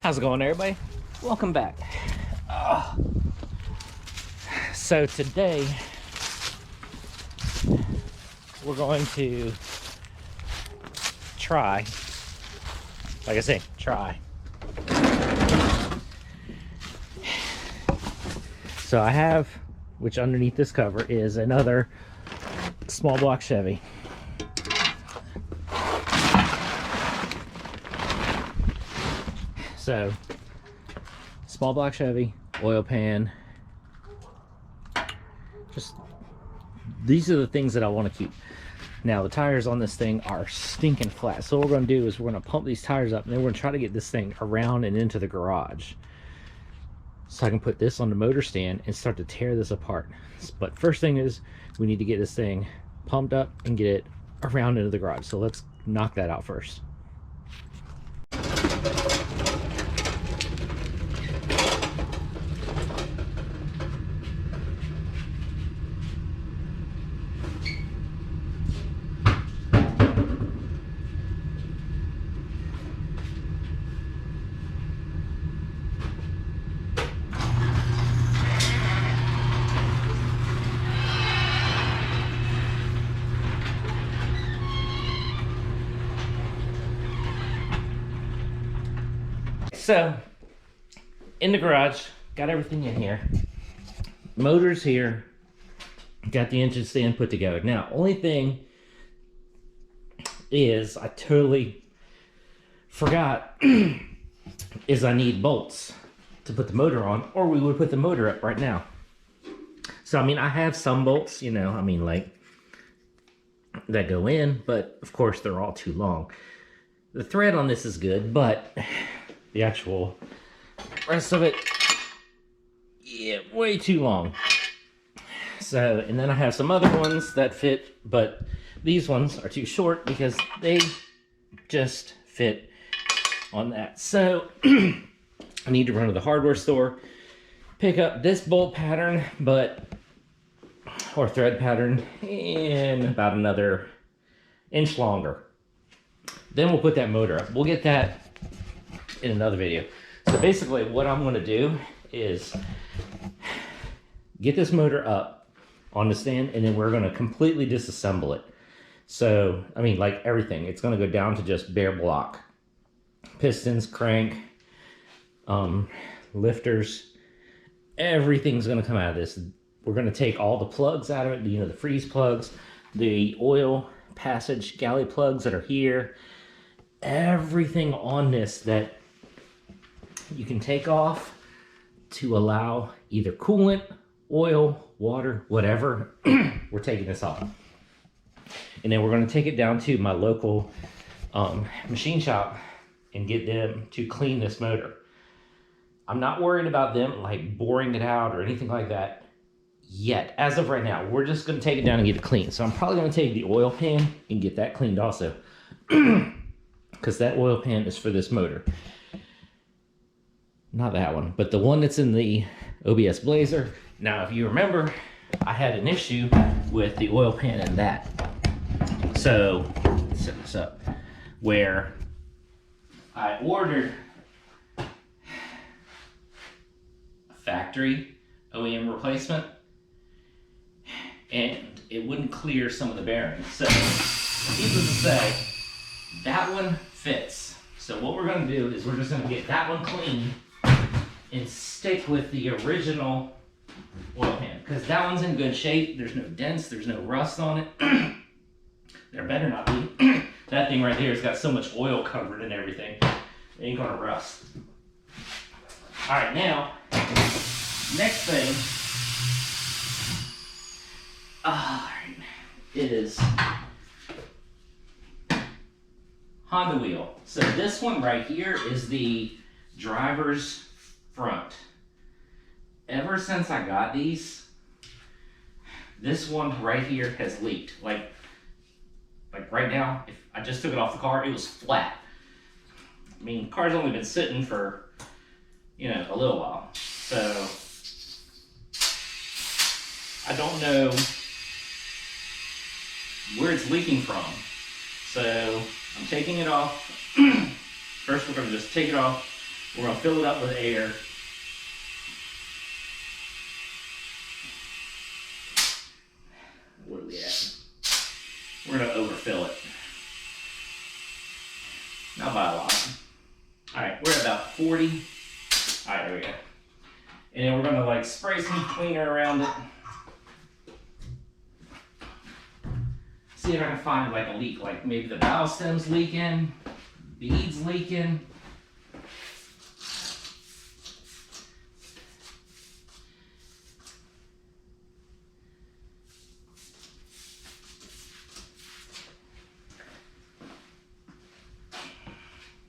How's it going, everybody? Welcome back. So today we're going to try, like I say, try. So I have, which underneath this cover is another small block Chevy. So, small block Chevy, oil pan. Just, these are the things that I want to keep. Now, the tires on this thing are stinking flat. So what we're going to do is we're going to pump these tires up, and then we're going to try to get this thing around and into the garage. So I can put this on the motor stand and start to tear this apart. But first thing is, we need to get this thing pumped up and get it around into the garage. So let's knock that out first. So, in the garage, got everything in here. Motor's here. Got the engine stand put together. Now, only thing is, I totally forgot, is I need bolts to put the motor on, or we would put the motor up right now. So, I mean, I have some bolts, you know, I mean, like, that go in, but of course, they're all too long. The thread on this is good, but the actual rest of it, yeah, way too long. So, and then I have some other ones that fit, but these ones are too short because they just fit on that. So I need to run to the hardware store, pick up this bolt pattern, or thread pattern, in about another inch longer. Then we'll put that motor up. We'll get that in another video. So basically what I'm going to do is get this motor up on the stand, and then we're going to completely disassemble it. So, I mean, like everything, it's going to go down to just bare block. Pistons, crank, lifters, everything's going to come out of this. We're going to take all the plugs out of it, you know, the freeze plugs, the oil passage galley plugs that are here, everything on this that you can take off to allow either coolant, oil, water, whatever. We're taking this off. And then we're going to take it down to my local machine shop and get them to clean this motor. I'm not worried about them like boring it out or anything like that yet. As of right now, we're just going to take it down and get it clean. So I'm probably going to take the oil pan and get that cleaned also, because that oil pan is for this motor. Not that one, but the one that's in the OBS Blazer. Now, if you remember, I had an issue with the oil pan in that. So, let's set this up, where I ordered a factory OEM replacement, and it wouldn't clear some of the bearings. So, needless to say, that one fits. So what we're going to do is we're just going to get that one clean and stick with the original oil pan, because that one's in good shape. There's no dents, there's no rust on it. There better not be. That thing right there has got so much oil covered and everything, it ain't gonna rust. All right, now, next thing, is Honda wheel. So this one right here is the driver's front. Ever since I got these, this one right here has leaked. Like right now, if I just took it off the car, it was flat. I mean, the car's only been sitting for, you know, a little while. So I don't know where it's leaking from. So I'm taking it off. First, we're going to just take it off, We're gonna fill it up with air. What are we at? We're gonna overfill it. Not by a lot. All right, we're at about 40. All right, there we go. And then we're gonna like spray some cleaner around it. See if I can find like a leak, like maybe the valve stem's leaking, beads leaking.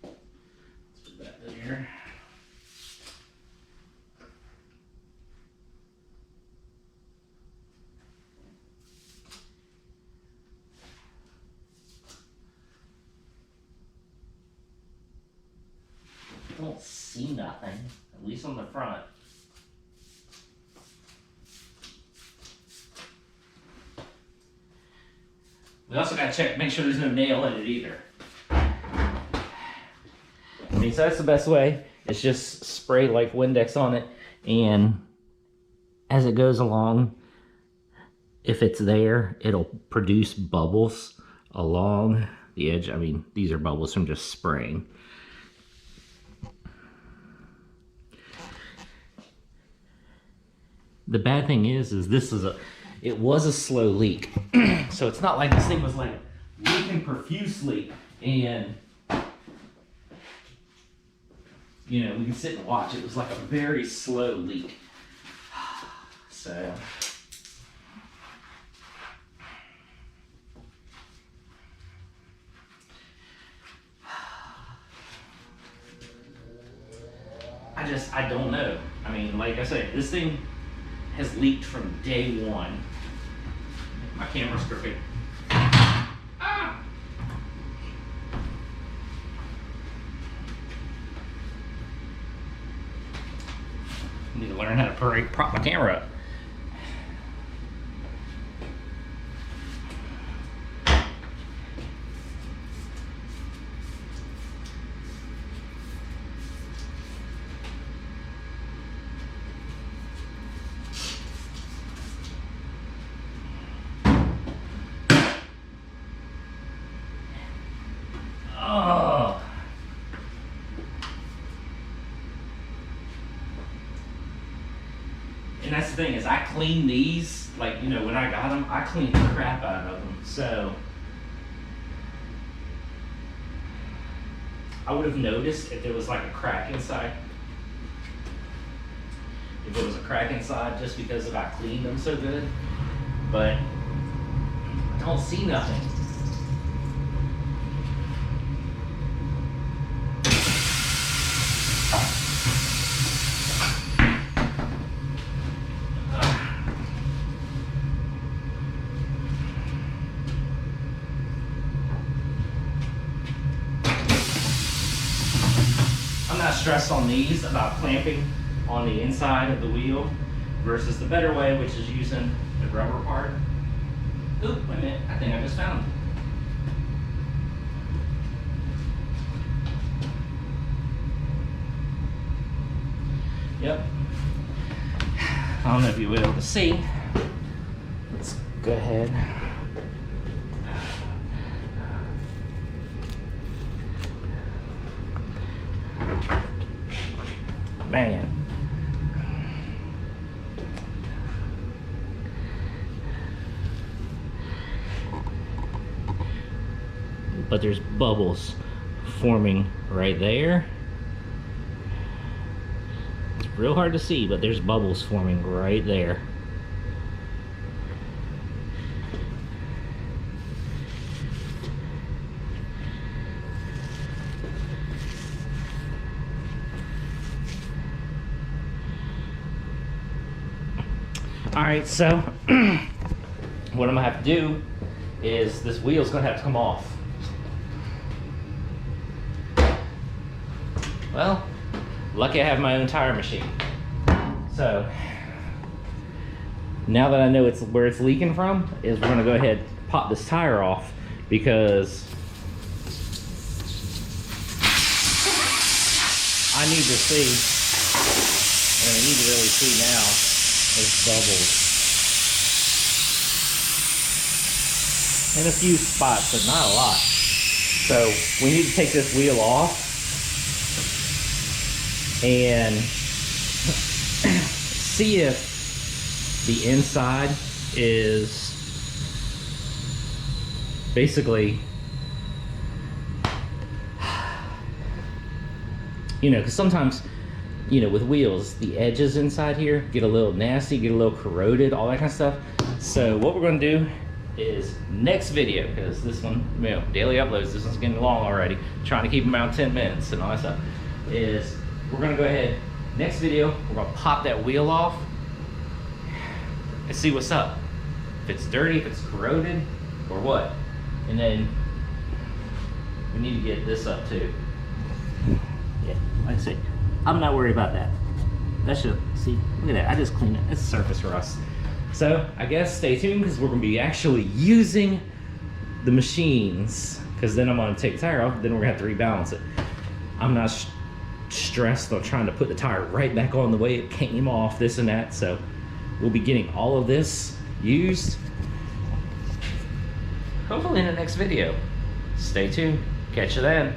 Let's put that there. I don't see nothing, at least on the front. We also gotta check, make sure there's no nail in it either. I mean, so that's the best way. It's just spray like Windex on it, and as it goes along, if it's there, it'll produce bubbles along the edge. I mean, these are bubbles from just spraying. The bad thing is it was a slow leak. So it's not like this thing was like leaking profusely and, you know, we can sit and watch. It was like a very slow leak. So. I don't know. I mean, like I said, this thing has leaked from day one. My camera's crooked. Ah! I need to learn how to prop my camera up. And that's the thing is I clean these, like, you know, when I got them, I cleaned the crap out of them. So I would have noticed if there was like a crack inside. If there was a crack inside just because of I cleaned them so good. But I don't see nothing. Stress on these about clamping on the inside of the wheel versus the better way, which is using the rubber part. Oop, wait a minute, I think I just found it. Yep. I don't know if you'll be able to see. Let's go ahead. Man. But there's bubbles forming right there. It's real hard to see, but there's bubbles forming right there. Alright, so what I'm gonna have to do is this wheel's gonna have to come off. Well, lucky I have my own tire machine. So now that I know it's where it's leaking from, is we're gonna go ahead and pop this tire off, because I need to see, and I need to really see now, there's bubbles. In a few spots, but not a lot. So we need to take this wheel off and see if the inside is basically, you know, because sometimes, you know, with wheels, the edges inside here get a little nasty, get a little corroded, all that kind of stuff. So what we're going to do is next video, because this one, you know, daily uploads, this one's getting long already, trying to keep them around 10 minutes and all that stuff, is we're going to go ahead, next video, we're going to pop that wheel off and see what's up. If it's dirty, if it's corroded, or what. And then we need to get this up too. Yeah, like I say, I'm not worried about that. That should, see, look at that, I just cleaned it. It's surface rust. So I guess stay tuned, because we're going to be actually using the machines, because then I'm going to take the tire off, then we're going to have to rebalance it. I'm not stressed on trying to put the tire right back on the way it came off, this and that. So we'll be getting all of this used hopefully in the next video. Stay tuned. Catch you then.